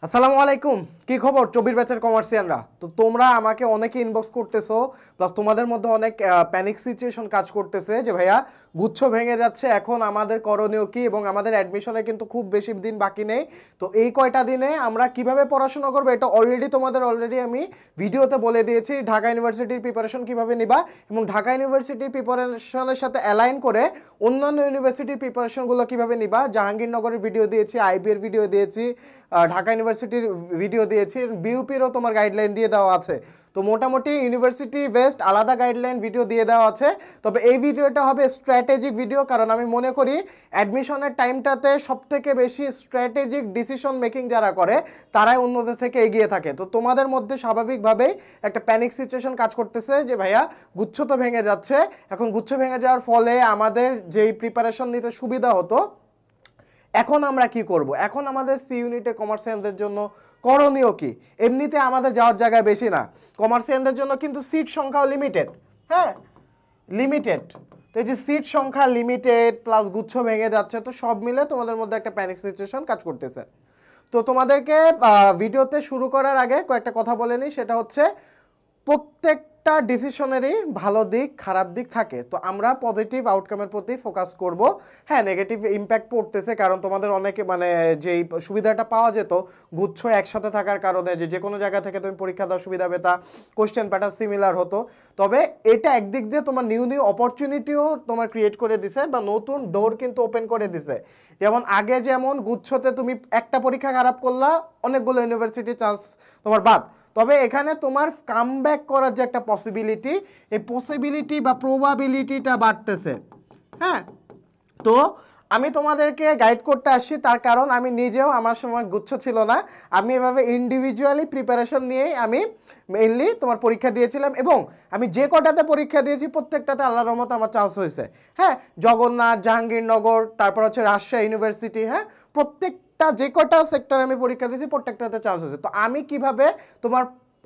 আসসালামু আলাইকুম, কি খবর 24 ব্যাচের কমার্সিয়ানরা? তো তোমরা আমাকে অনেকে ইনবক্স করতেছো, প্লাস তোমাদের মধ্যে অনেক প্যানিক সিচুয়েশন কাজ করতেছে যে ভাইয়া গুচ্ছ ভেঙে যাচ্ছে, এখন আমাদের করণীয় কি? এবং আমাদের অ্যাডমিশনে কিন্তু খুব বেশি দিন বাকি নেই। তো এই কয়টা দিনে আমরা কিভাবে পড়াশোনা করবো এটা অলরেডি আমি ভিডিওতে বলে দিয়েছি। ঢাকা ইউনিভার্সিটির প্রিপারেশন কিভাবে নিবা এবং ঢাকা ইউনিভার্সিটির প্রিপারেশনের সাথে অ্যালাইন করে অন্যান্য ইউনিভার্সিটির প্রিপারেশনগুলো কিভাবে নিবা, জাহাঙ্গীরনগরের ভিডিও দিয়েছি, আইবি এর ভিডিও দিয়েছি, ঢাকা ইউনিভার্সিটির ভিডিও দিয়েছি, বিউপিরও তোমার গাইডলাইন দিয়ে দেওয়া আছে। তো মোটামুটি ইউনিভার্সিটি বেস্ট আলাদা গাইডলাইন ভিডিও দিয়ে দেওয়া আছে। তবে এই ভিডিওটা হবে স্ট্র্যাটেজিক ভিডিও, কারণ আমি মনে করি অ্যাডমিশনের টাইমটাতে সবথেকে বেশি স্ট্র্যাটেজিক ডিসিশন মেকিং যারা করে তারাই অন্যদের থেকে এগিয়ে থাকে। তো তোমাদের মধ্যে স্বাভাবিকভাবেই একটা প্যানিক সিচুয়েশন কাজ করতেছে যে ভাইয়া গুচ্ছ তো ভেঙে যাচ্ছে, এখন গুচ্ছ ভেঙে যাওয়ার ফলে আমাদের যেই প্রিপারেশন নিতে সুবিধা হতো এখন আমরা কি করব? এখন আমাদের সি ইউনিটে কমার্সিয়ানদের জন্য করণীয় কি? এমনিতে আমাদের যাওয়ার জায়গায় বেশি না, কমার্সিয়ানদের জন্য কিন্তু সিট সংখ্যাও লিমিটেড। হ্যাঁ, লিমিটেড। তো এই যে সিট সংখ্যা লিমিটেড প্লাস গুচ্ছ ভেঙে যাচ্ছে, তো সব মিলে তোমাদের মধ্যে একটা প্যানিক সিচুয়েশন কাজ করতেছে। তো তোমাদেরকে ভিডিওতে শুরু করার আগে কয়েকটা কথা বলে নিই, সেটা হচ্ছে প্রত্যেকটা ডিসিশনেরই ভালো দিক খারাপ দিক থাকে। তো আমরা পজিটিভ আউটকামের প্রতি ফোকাস করব। হ্যাঁ, নেগেটিভ ইম্প্যাক্ট পড়তেছে, কারণ তোমাদের অনেকে যেই সুবিধাটা পাওয়া যেত গুচ্ছ একসাথে থাকার কারণে, যে কোনো জায়গা থেকে তুমি পরীক্ষা দেওয়ার সুবিধা পেতা, কোশ্চেন প্যাটার্ন সিমিলার হতো। তবে এটা একদিক দিয়ে তোমার নিউ অপরচুনিটিও তোমার ক্রিয়েট করে দিছে, বা নতুন ডোর কিন্তু ওপেন করে দিছে। যেমন আগে যেমন গুচ্ছতে তুমি একটা পরীক্ষা খারাপ করলা, অনেকগুলো ইউনিভার্সিটি চান্স তোমার বাদ। তবে এখানে তোমার কামব্যাক করার যে একটা পসিবিলিটি, এই পসিবিলিটি বা প্রবাবিলিটিটা বাড়তেছে। হ্যাঁ, তো আমি তোমাদেরকে গাইড করতে আসছি, তার কারণ আমি নিজেও আমার সময় গুচ্ছ ছিল না, আমি এভাবে ইন্ডিভিজুয়ালি প্রিপারেশন নিয়েই আমি মেইনলি তোমার পরীক্ষা দিয়েছিলাম, এবং আমি যে কটাতে পরীক্ষা দিয়েছি প্রত্যেকটাতে আল্লাহর রহমতে আমার চান্স হয়েছে। হ্যাঁ, জগন্নাথ, জাহাঙ্গীরনগর, তারপর হচ্ছে রাজশাহী ইউনিভার্সিটি, হ্যাঁ, যে কটা সেক্টর আমি পরীক্ষা দিয়েছি প্রত্যেকটাতে চান্স হয়েছে। তো আমি কিভাবে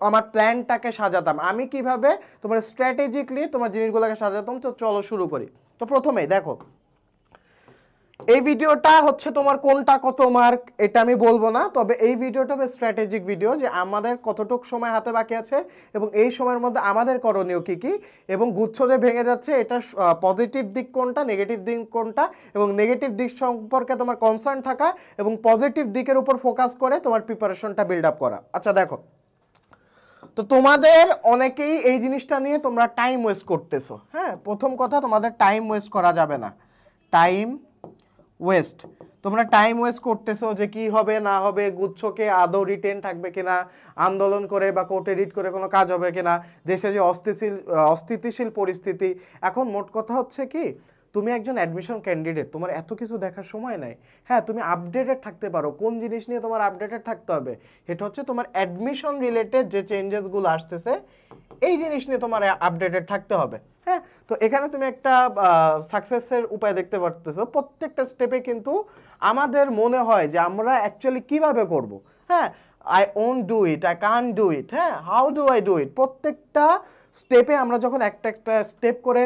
আমার প্ল্যানটাকে সাজাতাম, আমি কিভাবে তোমার স্ট্র্যাটেজিকলি তোমার জিনিসগুলোকে সাজাতাম, তো চলো শুরু করি। তো প্রথমেই দেখো, এই ভিডিওটা হচ্ছে তোমার কোনটা কত মার্ক এটা আমি বলবো না, তবে এই ভিডিওটা হবে স্ট্র্যাটেজিক ভিডিও, যে আমাদের কতটুকু সময় হাতে বাকি আছে এবং এই সময়ের মধ্যে আমাদের করণীয় কী কী, এবং গুচ্ছ যে ভেঙে যাচ্ছে এটা পজিটিভ দিক কোনটা, নেগেটিভ দিক কোনটা, এবং নেগেটিভ দিক সম্পর্কে তোমার কনসার্ন থাকা এবং পজিটিভ দিকের উপর ফোকাস করে তোমার প্রিপারেশনটা বিল্ড আপ করা। আচ্ছা দেখো, তো তোমাদের অনেকেই এই জিনিসটা নিয়ে তোমরা টাইম ওয়েস্ট করতেছো। হ্যাঁ, প্রথম কথা, তোমাদের টাইম ওয়েস্ট করা যাবে না। টাইম ওয়েস্ট, তোমরা টাইম ওয়েস্ট করতেছো যে কি হবে না হবে, গুচ্ছকে আদৌ রিটেন থাকবে কিনা, আন্দোলন করে বা কোর্টে রিট করে কোনো কাজ হবে কিনা, দেশে যে অস্থিতিশীল পরিস্থিতি। এখন মোট কথা হচ্ছে কি, তুমি একজন অ্যাডমিশন ক্যান্ডিডেট, তোমার এত কিছু দেখার সময় নাই। হ্যাঁ, তুমি আপডেটেড থাকতে পারো। কোন জিনিস নিয়ে তোমার আপডেটেড থাকতে হবে? এটা হচ্ছে তোমার অ্যাডমিশন রিলেটেড যে চেঞ্জেসগুলো আসতেছে, এই জিনিস নিয়ে তোমার আপডেটেড থাকতে হবে। হ্যাঁ, তো এখানে তুমি একটা সাকসেসের উপায় দেখতে পারতেছো। প্রত্যেকটা স্টেপে কিন্তু আমাদের মনে হয় যে আমরা অ্যাকচুয়ালি কিভাবে করব। হ্যাঁ, I won't do it, I can't do it, হ্যাঁ, how do I do it. প্রত্যেকটা স্টেপে আমরা যখন একটা একটা স্টেপ করে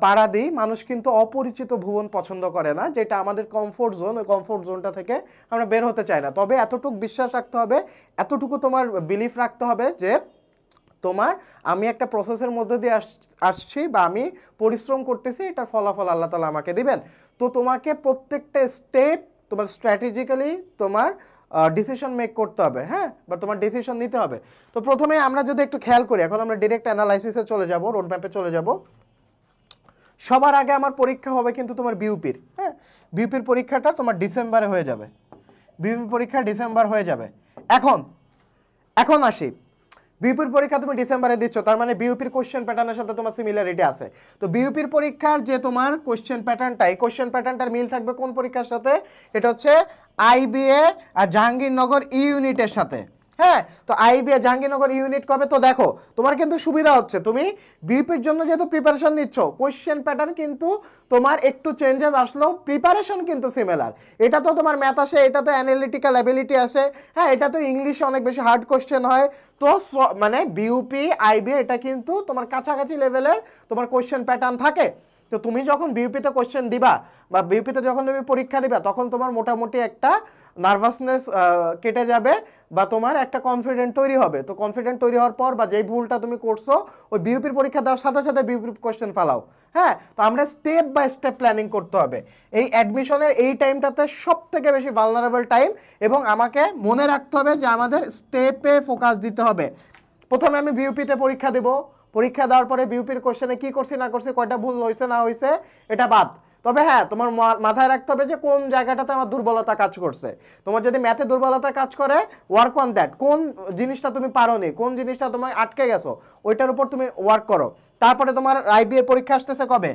পাড়া দিই, মানুষ কিন্তু অপরিচিত ভুবন পছন্দ করে না, যেটা আমাদের কমফোর্ট জোন, ওই কমফোর্ট জোনটা থেকে আমরা বের হতে চাই না। তবে এতটুকু বিশ্বাস রাখতে হবে, এতটুকু তোমার বিলিফ রাখতে হবে যে আমি একটা প্রসেসের মধ্যে দিয়ে আসছি বা আমি পরিশ্রম করতেছি, এটার ফলাফল আল্লাহ তাআলা আমাকে দিবেন। তো তোমাকে প্রত্যেকটা স্টেপ তোমার স্ট্র্যাটেজিক্যালি তোমার ডিসিশন মেক করতে হবে। হ্যাঁ, বা তোমার ডিসিশন নিতে হবে। তো প্রথমে আমরা যদি একটু খেয়াল করি, এখন আমরা ডিরেক্ট অ্যানালাইসিসে চলে যাব, রোড ম্যাপে চলে যাব। সবার আগে আমার পরীক্ষা হবে কিন্তু তোমার বিউপির। হ্যাঁ, বিউপির পরীক্ষাটা তোমার ডিসেম্বরে হয়ে যাবে, বিউপির পরীক্ষা ডিসেম্বর হয়ে যাবে। এখন আসি, বিউপির পরীক্ষা তুমি ডিসেম্বরে দিচ্ছ, তার মানে বিউপির কোশ্চেন প্যাটার্নের সাথে তোমার সিমিলারিটি আছে। তো বিউপির পরীক্ষার যে তোমার কোশ্চেন প্যাটার্নটা, এই কোশ্চেন প্যাটার্নটার মিল থাকবে কোন পরীক্ষার সাথে? এটা হচ্ছে আইবিএ আর জাহাঙ্গীরনগর ইউনিটের সাথে। হ্যাঁ, তো আইবিএ জাহাঙ্গীরনগর ইউনিট কবে? তো দেখো, তোমার কিন্তু সুবিধা হচ্ছে, তুমি বিউপির জন্য যেহেতু প্রিপারেশন নিচ্ছ, কোশ্চেন প্যাটার্ন কিন্তু তোমার একটু চেঞ্জেস আসলেও প্রিপারেশন কিন্তু সিমিলার। এটা তো তোমার ম্যাথ আসে, এটা তো অ্যানালিটিক্যাল অ্যাবিলিটি আসে, হ্যাঁ, এটা তো ইংলিশে অনেক বেশি হার্ড কোশ্চেন হয়। তো মানে বিউপি আইবিএ এটা কিন্তু তোমার কাছাকাছি লেভেলের তোমার কোশ্চেন প্যাটার্ন থাকে। তো তুমি যখন বিউপিতে কোশ্চেন দিবা বা বিউপিতে যখন তুমি পরীক্ষা দিবা তখন তোমার মোটামুটি একটা নার্ভাসনেস কেটে যাবে বা তোমার একটা কনফিডেন্ট তৈরি হবে। তো কনফিডেন্ট তৈরি হওয়ার পর বা যেই ভুলটা তুমি করছো ওই বিউপির পরীক্ষা দেওয়ার সাথে সাথে বিউপির কোশ্চেন ফালাও। হ্যাঁ, তো আমরা স্টেপ বাই স্টেপ প্ল্যানিং করতে হবে। এই অ্যাডমিশনের এই টাইমটাতে সব থেকে বেশি ভালনারেবল টাইম, এবং আমাকে মনে রাখতে হবে যে আমাদের স্টেপে ফোকাস দিতে হবে। প্রথমে আমি বিউপিতে পরীক্ষা দেব, পরীক্ষা দেওয়ার পরে বিউপির কোশ্চেনে কি করছি না করছি, কয়টা ভুল হয়েছে না হয়েছে এটা বাদ। তবে হ্যাঁ, তোমার মাথায় রাখতে হবে যে কোন জায়গাটাতে আমার দুর্বলতা কাজ করছে। তোমার যদি ম্যাথে দুর্বলতা কাজ করে, ওয়ার্ক অন দ্যাট। কোন জিনিসটা তুমি পারোনি, কোন জিনিসটা তোমার আটকে গেছো, ওইটার উপর তুমি ওয়ার্ক করো। তারপরে তোমার আইবিএ পরীক্ষা আসতেছে কবে?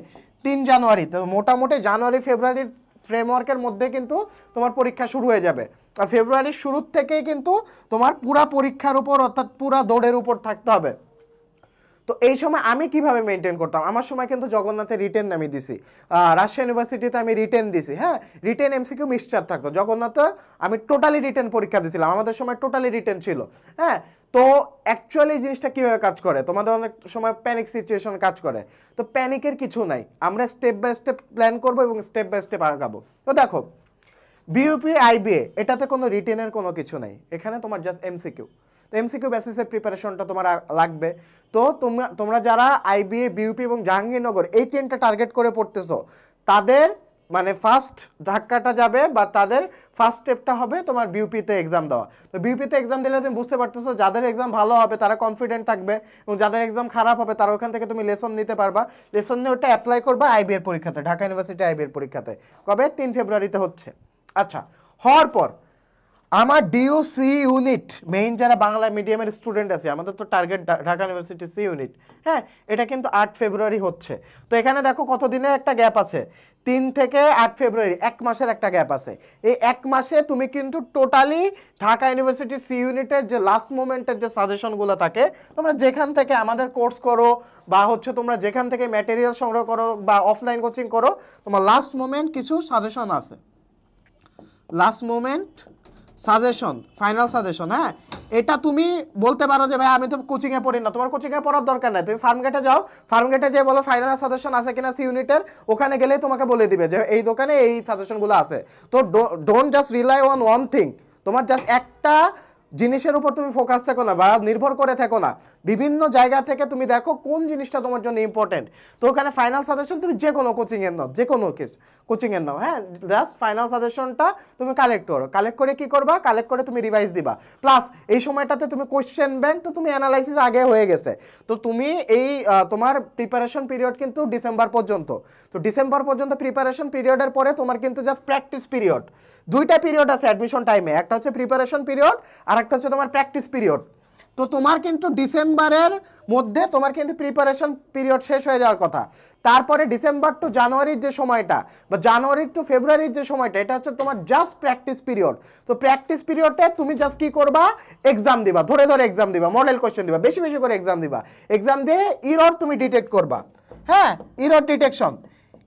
3 জানুয়ারি। তো মোটামুটি জানুয়ারি ফেব্রুয়ারির ফ্রেমওয়ার্কের মধ্যে কিন্তু তোমার পরীক্ষা শুরু হয়ে যাবে। আর ফেব্রুয়ারির শুরুর থেকেই কিন্তু তোমার পুরা পরীক্ষার উপর অর্থাৎ পুরা দৌড়ের উপর থাকতে হবে। তো এই সময় আমি কিভাবে মেনটেন করতাম? আমার সময় কিন্তু জগন্নাথে রিটেন আমি দিছি, রাজশাহী ইউনিভার্সিটিতে আমি রিটেন দিছি। হ্যাঁ, রিটেন এমসিকিউ মিক্সচার থাকতো। জগন্নাথে আমি টোটালি রিটেন পরীক্ষা দিয়েছিলাম, আমাদের সময় টোটালি রিটেন ছিল। হ্যাঁ, তো অ্যাকচুয়ালি জিনিসটা কীভাবে কাজ করে, তোমাদের অনেক সময় প্যানিক সিচুয়েশন কাজ করে। তো প্যানিকের কিছু নাই, আমরা স্টেপ বাই স্টেপ প্ল্যান করবো এবং স্টেপ বাই স্টেপ আগাবো। তো দেখো, বিইউপি আইবিএ এটাতে কোনো রিটেনের কোনো কিছু নাই, এখানে তোমার জাস্ট এমসিকিউ। তো এমসিকিউ বেসিসের প্রিপারেশনটা তোমার লাগবে। তো তোমরা যারা আইবিএ, বিইউপি এবং জাহাঙ্গীরনগর এই 3টা টার্গেট করে পড়তেছো, তাদের মানে ফার্স্ট ধাক্কাটা যাবে বা তাদের ফার্স্ট স্টেপটা হবে তোমার বিইউপিতে এক্সাম দেওয়া। তো বিইউপিতে এক্সাম দিলে তুমি বুঝতে পারতেছো যাদের এক্সাম ভালো হবে তারা কনফিডেন্ট থাকবে, এবং যাদের এক্সাম খারাপ হবে তারা ওখান থেকে তুমি লেসন নিতে পারবা। লেসন নিয়ে ওটা অ্যাপ্লাই করবা আইবিএর পরীক্ষাতে, ঢাকা ইউনিভার্সিটি আইবিএর পরীক্ষাতে। কবে? 3 ফেব্রুয়ারিতে হচ্ছে। আচ্ছা, হওয়ার পর আমার ডিউ সি ইউনিট, মেইন যারা বাংলা মিডিয়ামের স্টুডেন্ট আছে, আমাদের তো target Dhaka university C unit. হ্যাঁ, এটা কিন্তু 8 ফেব্রুয়ারি হচ্ছে। তো এখানে দেখো কতদিনের একটা গ্যাপ আছে, 3 থেকে 8 ফেব্রুয়ারি, 1 মাসের একটা গ্যাপ আছে। এই 1 মাসে তুমি কিন্তু টোটালি ঢাকা ইউনিভার্সিটি সি ইউনিটের যে লাস্ট মোমেন্টের যে সাজেশনগুলো থাকে, তোমরা যেখান থেকে আমাদের কোর্স করো বা হচ্ছে তোমরা যেখান থেকে ম্যাটেরিয়াল সংগ্রহ করো বা অফলাইন কোচিং করো, তোমার লাস্ট মোমেন্ট কিছু সাজেশন আছে। Last moment suggestion, final suggestion. হ্যাঁ, এটা তুমি বলতে পারো যে ভাই আমি তো কোচিংয়ে পড়ি না, তোমার কোচিংয়ে পড়ার দরকার নাই, তুমি ফার্মগেটে যাও, ফার্মগেটে যেয়ে বলো ফাইনাল সাজেশন আছে কিনা সি ইউনিটের, ওখানে গেলেই তোমাকে বলে দিবে যে এই দোকানে এই সাজেশনগুলো আছে। তো don't just rely on one thing, তোমার জাস্ট একটা জিনিসের উপর তুমি ফোকাস থাকো না বা নির্ভর করে থাকো না, বিভিন্ন জায়গা থেকে তুমি দেখো কোন জিনিসটা তোমার জন্য ইম্পর্টেন্ট। তো ওখানে ফাইনাল সাজেশন তুমি যে কোনো কোচিংয়ের নাও, যে কোনো কোচিংয়ের নাও। হ্যাঁ, জাস্ট ফাইনাল সাজেশনটা তুমি কালেক্ট করো, কালেক্ট করে কি করবা, কালেক্ট করে তুমি রিভাইজ দিবা। প্লাস এই সময়টাতে তুমি কোয়েশ্চেন ব্যাংক তো তুমি অ্যানালাইসিস আগে হয়ে গেছে। তো তুমি এই তোমার প্রিপারেশন পিরিয়ড কিন্তু ডিসেম্বর পর্যন্ত। তো ডিসেম্বর পর্যন্ত প্রিপারেশন পিরিয়ডের পরে তোমার কিন্তু জাস্ট প্র্যাকটিস পিরিয়ড। 2টা পিরিয়ড আছে অ্যাডমিশন টাইমে, একটা হচ্ছে প্রিপারেশন পিরিয়ড আর একটা হচ্ছে তোমার প্র্যাকটিস পিরিয়ড। তো তোমার কিন্তু ডিসেম্বরের মধ্যে তোমার কিন্তু প্রিপারেশন পিরিয়ড শেষ হয়ে যাওয়ার কথা। তারপরে ডিসেম্বর টু জানুয়ারির যে সময়টা বা জানুয়ারি টু ফেব্রুয়ারির যে সময়টা, এটা হচ্ছে তোমার জাস্ট প্র্যাকটিস পিরিয়ড। তো প্র্যাকটিস পিরিয়ডে তুমি জাস্ট কি করবা, এক্সাম দিবা, ধরে ধরে এক্সাম দিবা, মডেল কোশ্চেন দিবা, বেশি বেশি করে এক্সাম দিবা। এক্সাম দিয়ে ইরর তুমি ডিটেক্ট করবা। হ্যাঁ, ইরর ডিটেকশন,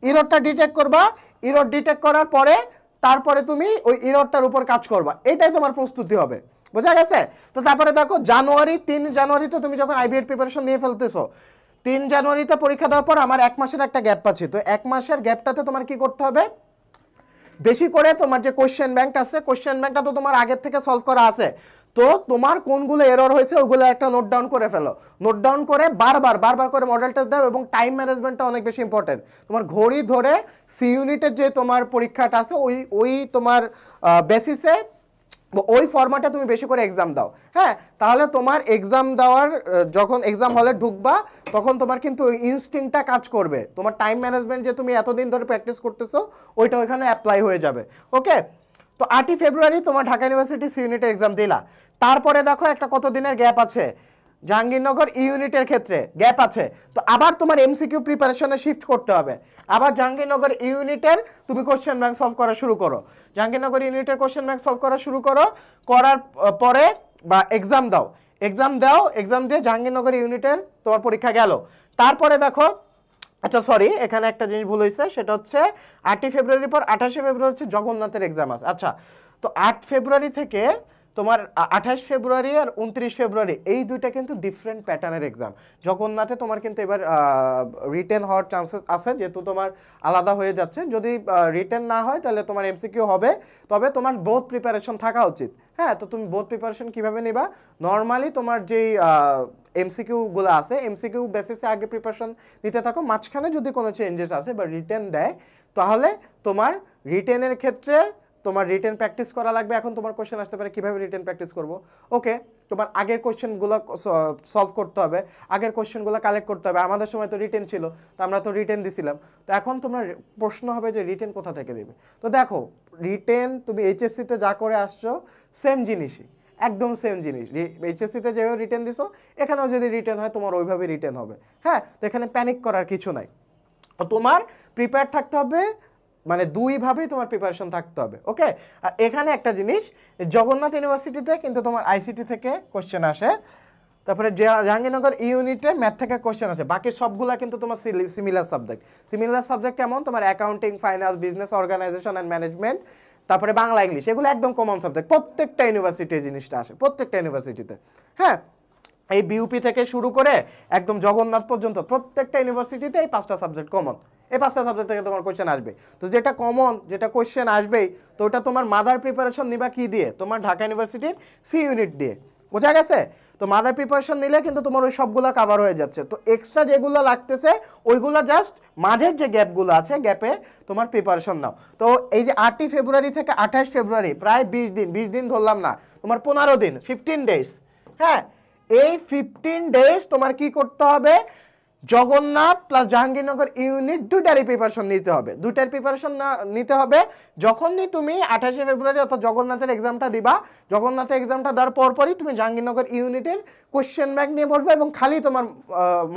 ইররটা ডিটেক্ট করবা। ইরর ডিটেক্ট করার পরে তারপরে তুমি ওই ইররটার উপর কাজ করবা। এটাই তোমার প্রস্তুতি হবে, বোঝা গেছে? তো তারপরে দেখো জানুয়ারি, 3 জানুয়ারিতে তুমি যখন আইবিএর প্রিপারেশন নিয়ে ফেলতেছো, 3 জানুয়ারিতে পরীক্ষা দেওয়ার পর আমার 1 মাসের একটা গ্যাপ পাচ্ছি। তো 1 মাসের গ্যাপটাতে তোমার কি করতে হবে, বেশি করে তোমার যে কোশ্চেন ব্যাংক আছে, কোশ্চেন ব্যাংকটা তো তোমার আগের থেকে সলভ করা আছে। তো তোমার কোনগুলো এরর হয়েছে ওগুলো একটা নোট ডাউন করে ফেলো। নোট ডাউন করে বারবার করে মডেল টেস্ট দাও, এবং টাইম ম্যানেজমেন্টটা অনেক বেশি ইম্পর্টেন্ট। তোমার ঘড়ি ধরে সি ইউনিটের যে তোমার পরীক্ষাটা আছে ওই তোমার বেসিসে ওই ফরম্যাটে তুমি বেশি করে এক্সাম দাও। হ্যাঁ, তাহলে তোমার এক্সাম দেওয়ার যখন এক্সাম হলে ঢুকবা তখন তোমার কিন্তু ইনস্টিংক্টটা কাজ করবে। তোমার টাইম ম্যানেজমেন্ট যে তুমি এতদিন ধরে প্র্যাকটিস করতেছো ওইটা ওইখানে অ্যাপ্লাই হয়ে যাবে। ওকে, তো 8 ফেব্রুয়ারি তোমার ঢাকা ইউনিভার্সিটি সি ইউনিটের এক্সাম দিলা। তারপরে দেখো একটা কতদিনের গ্যাপ আছে, জাহাঙ্গীরনগর ইউনিটের ক্ষেত্রে গ্যাপ আছে। তো আবার তোমার এমসিকিউ প্রিপারেশনে শিফট করতে হবে। আবার জাহাঙ্গীরনগর ইউনিটের তুমি কোশ্চেন ব্যাংক সলভ করা শুরু করো, জাহাঙ্গীরনগর ইউনিটের কোশ্চেন ব্যাংক সলভ করা শুরু করো। করার পরে বা এক্সাম দাও, এক্সাম দিয়ে জাহাঙ্গীরনগর ইউনিটের তোমার পরীক্ষা গেল। তারপরে দেখো, আচ্ছা সরি, এখানে একটা জিনিস ভুল হয়েছে, সেটা হচ্ছে 8 ফেব্রুয়ারির পর 28 ফেব্রুয়ারি হচ্ছে জগন্নাথের এক্সাম আছে। আচ্ছা, তো 8 ফেব্রুয়ারি থেকে তোমার 28 ফেব্রুয়ারি আর 29 ফেব্রুয়ারি এই দুইটা কিন্তু ডিফারেন্ট প্যাটার্নের এক্সাম। জগন্নাথে তোমার কিন্তু এবার রিটেন হওয়ার চান্সেস আছে, যেহেতু তোমার আলাদা হয়ে যাচ্ছে। যদি রিটেন না হয় তাহলে তোমার এমসিকিউ হবে, তবে তোমার বোথ প্রিপারেশন থাকা উচিত। হ্যাঁ, তো তুমি বোথ প্রিপারেশন কীভাবে নিবা? নর্মালি তোমার যেই এমসিকিউগুলো আছে এমসিকিউ বেসিসে আগে প্রিপারেশন নিতে থাকো, মাঝখানে যদি কোনো চেঞ্জেস আসে বা রিটেন দেয় তাহলে তোমার রিটেনের ক্ষেত্রে তোমার রিটেন প্র্যাকটিস করা লাগবে। এখন তোমার কোশ্চেন আসতে পারে কীভাবে রিটেন প্র্যাকটিস করবো? ওকে, তোমার আগের কোশ্চেনগুলো সলভ করতে হবে, আগের কোশ্চেনগুলো কালেক্ট করতে হবে। আমাদের সময় তো রিটেন ছিল, তো আমরা তো রিটেন দিছিলাম। তো এখন তোমার প্রশ্ন হবে যে রিটেন কোথা থেকে দেবে? তো দেখো, রিটেন তুমি এইচএসসিতে যা করে আসছো সেম জিনিসই, একদম সেম জিনিস। এইচএসসিতে যেভাবে রিটেন দিছো এখানেও যদি রিটেন হয় তোমার ওইভাবে রিটেন হবে। হ্যাঁ, তো এখানে প্যানিক করার কিছু নাই। তোমার প্রিপেয়ার থাকতে হবে, মানে দুইভাবেই তোমার প্রিপারেশন থাকতে হবে। ওকে, আর এখানে একটা জিনিস, জগন্নাথ ইউনিভার্সিটিতে কিন্তু তোমার আইসিটি থেকে কোশ্চেন আসে, তারপরে জাহাঙ্গীরনগর ইউনিটে ম্যাথ থেকে কোশ্চেন আছে, বাকি সবগুলা কিন্তু তোমার সিমিলার সাবজেক্ট। সিমিলার সাবজেক্ট কেমন? তোমার accounting, finance, business, organization and management, তারপরে বাংলা, ইংলিশ, এগুলো একদম কমন সাবজেক্ট। প্রত্যেকটা ইউনিভার্সিটি এই জিনিসটা আসে, প্রত্যেকটা ইউনিভার্সিটিতে। হ্যাঁ, এই বিউপি থেকে শুরু করে একদম জগন্নাথ পর্যন্ত প্রত্যেকটা ইউনিভার্সিটিতে এই 5টা সাবজেক্ট কমন। এই 5টা সাবজেক্ট থেকে তোমার কোশ্চেন আসবে। তো যেটা কমন, যেটা কোশ্চেন আসবেই, তো ওটা তোমার মাদার প্রিপারেশন নিবা কি দিয়ে? তোমার ঢাকা ইউনিভার্সিটির সি ইউনিট দিয়ে। বোঝা গেছে? তো মাদার প্রিপারেশন নিলে কিন্তু তোমার ওই সবগুলো কাভার হয়ে যাচ্ছে। তো এক্সট্রা যেগুলো লাগতেছে ওইগুলো জাস্ট মাঝের যে গ্যাপগুলো আছে, গ্যাপে তোমার প্রিপারেশন নাও। তো এই যে 8 ফেব্রুয়ারি থেকে 28 ফেব্রুয়ারি প্রায় 20 দিন ধরলাম না, তোমার 15 দিন, 15 ডেজ। হ্যাঁ, এই 15 ডেজ তোমার কি করতে হবে? জগন্নাথ প্লাস জাহাঙ্গীরনগর ইউনিট দুইটারই প্রিপারেশন নিতে হবে। দুইটার প্রিপারেশন নিতে হবে। যখনই তুমি 28 ফেব্রুয়ারি অর্থাৎ জগন্নাথের এক্সামটা দিবা, জগন্নাথের এক্সামটা দেওয়ার পরপরই তুমি জাহাঙ্গীরনগর ইউনিটের কোশ্চেন ব্যাংক নিয়ে বসবে এবং খালি তোমার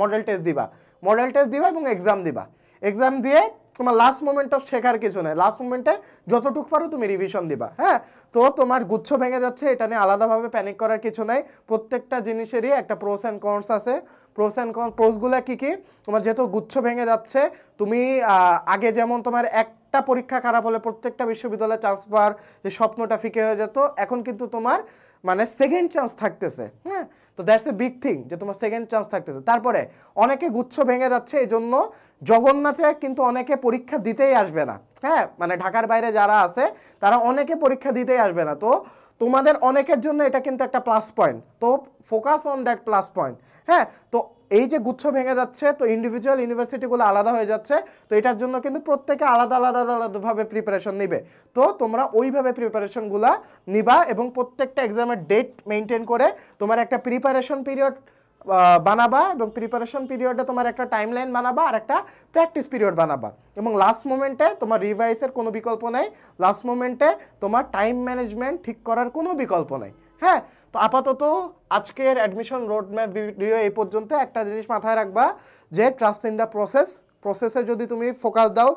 মডেল টেস্ট দিবা, মডেল টেস্ট দিবা এবং এক্সাম দিবা। এক্সাম দিয়ে তোমার লাস্ট মোমেন্টটা শেখার কিছু নেই, লাস্ট মোমেন্টে যতটুকু পারো তুমি রিভিশন দিবা। হ্যাঁ, তো তোমার গুচ্ছ ভেঙে যাচ্ছে, এটা নিয়ে আলাদাভাবে প্যানিক করার কিছু নাই। প্রত্যেকটা জিনিসেরই একটা প্রোস অ্যান্ড কনস আছে। প্রোস অ্যান্ড কনস, প্রোসগুলো কী কী? তোমার যেহেতু গুচ্ছ ভেঙে যাচ্ছে, তুমি আগে যেমন তোমার একটা পরীক্ষা খারাপ হলে প্রত্যেকটা বিশ্ববিদ্যালয়ে চান্স পাওয়ার যে স্বপ্নটা ফিকে হয়ে যেত, এখন কিন্তু তোমার মানে সেকেন্ড চান্স থাকতেছে। হ্যাঁ, তো দ্যাটস এ বিগ থিং যে তোমার সেকেন্ড চান্স থাকতেছে। তারপরে অনেকে গুচ্ছ ভেঙে যাচ্ছে, এই জন্য জগন্নাথে কিন্তু অনেকে পরীক্ষা দিতেই আসবে না। হ্যাঁ, মানে ঢাকার বাইরে যারা আছে তারা অনেকে পরীক্ষা দিতেই আসবে না। তো তোমাদের অনেকের জন্য এটা কিন্তু একটা প্লাস পয়েন্ট। তো focus on that plus point. হ্যাঁ, তো এই যে গুচ্ছ ভেঙে যাচ্ছে, তো ইন্ডিভিজুয়াল ইউনিভার্সিটিগুলো আলাদা হয়ে যাচ্ছে, তো এটার জন্য কিন্তু প্রত্যেকে আলাদা আলাদা আলাদাভাবে প্রিপারেশন নিবে। তো তোমরা ওইভাবে প্রিপারেশনগুলো নিবা এবং প্রত্যেকটা এক্সামের ডেট মেনটেন করে তোমার একটা প্রিপারেশন পিরিয়ড বানাবা এবং প্রিপারেশন পিরিয়ডে তোমার একটা টাইমলাইন বানাবা আর একটা প্র্যাকটিস পিরিয়ড বানাবা। এবং লাস্ট মোমেন্টে তোমার রিভাইসের কোনো বিকল্প নেই, লাস্ট মোমেন্টে তোমার টাইম ম্যানেজমেন্ট ঠিক করার কোনো বিকল্প নেই। হ্যাঁ, তো আপাতত আজকের অ্যাডমিশন রোডম্যাপ ভিডিও এই পর্যন্ত। একটা জিনিস মাথায় রাখবা যে ট্রাস্ট ইন দ্য প্রসেস। প্রসেসে যদি তুমি ফোকাস দাও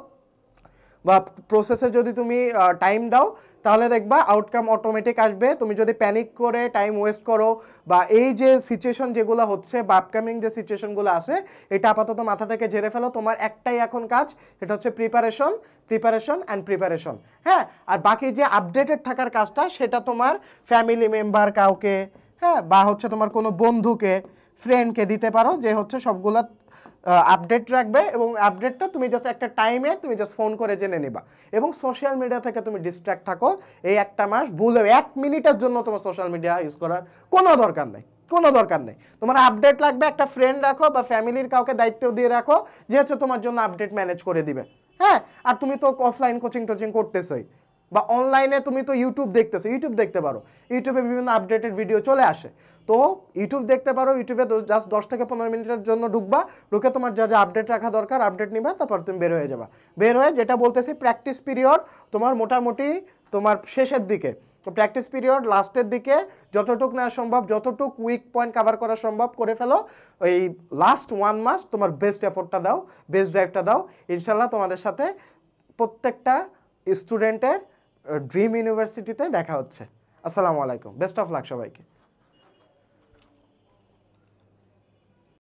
বা প্রসেসে যদি তুমি টাইম দাও তাহলে দেখবা আউটকাম অটোমেটিক আসবে। তুমি যদি প্যানিক করে টাইম ওয়েস্ট করো বা এই যে সিচুয়েশন যেগুলো হচ্ছে বা আপকামিং যে সিচুয়েশনগুলো আছে, এটা আপাতত মাথা থেকে ঝেড়ে ফেলো। তোমার একটাই এখন কাজ, এটা হচ্ছে প্রিপারেশন, প্রিপারেশন অ্যান্ড প্রিপারেশন। হ্যাঁ, আর বাকি যে আপডেটেড থাকার কাজটা সেটা তোমার ফ্যামিলি মেম্বার কাউকে, হ্যাঁ, বা হচ্ছে তোমার কোনো বন্ধুকে, ফ্রেন্ডকে দিতে পারো, যে হচ্ছে সবগুলা আপডেট রাখবে এবং আপডেটটা তুমি জাস্ট একটা টাইমে তুমি জাস্ট ফোন করে জেনে নিবা। এবং সোশ্যাল মিডিয়া থেকে তুমি ডিস্ট্র্যাক্ট থাকো। এই একটা মাস ভুলেও 1 মিনিটের জন্য তোমার সোশ্যাল মিডিয়া ইউজ করার কোনো দরকার নেই, কোনো দরকার নেই। তোমার আপডেট লাগবে, একটা ফ্রেন্ড রাখো বা ফ্যামিলির কাউকে দায়িত্ব দিয়ে রাখো যে হচ্ছে তোমার জন্য আপডেট ম্যানেজ করে দিবে। হ্যাঁ, আর তুমি তো অফলাইন কোচিং টোচিং করতেছোই বা অনলাইনে তুমি তো ইউটিউব দেখতেছো, ইউটিউব দেখতে পারো। ইউটিউবে বিভিন্ন আপডেটেড ভিডিও চলে আসে, তো ইউটিউব দেখতে পারো। ইউটিউবে জাস্ট 10 থেকে 15 মিনিটের জন্য ঢুকবা, ঢুকে তোমার যা যা আপডেট রাখা দরকার আপডেট নিবা, তারপর তুমি বের হয়ে যাবা। বের হয়ে যেটা বলতেছি প্র্যাকটিস পিরিয়ড তোমার মোটামুটি তোমার শেষের দিকে, তো প্র্যাকটিস পিরিয়ড লাস্টের দিকে যতটুকু নেওয়া সম্ভব, যতটুকু উইক পয়েন্ট কভার করা সম্ভব করে ফেলো। ওই লাস্ট 1 মাস তোমার বেস্ট এফোর্টটা দাও, বেস্ট ড্রাইভটা দাও। ইনশাল্লাহ তোমাদের সাথে প্রত্যেকটা স্টুডেন্টের ড্রিম ইউনিভার্সিটিতে দেখা হচ্ছে। আসসালামু আলাইকুম, বেস্ট অফ লাক সবাইকে।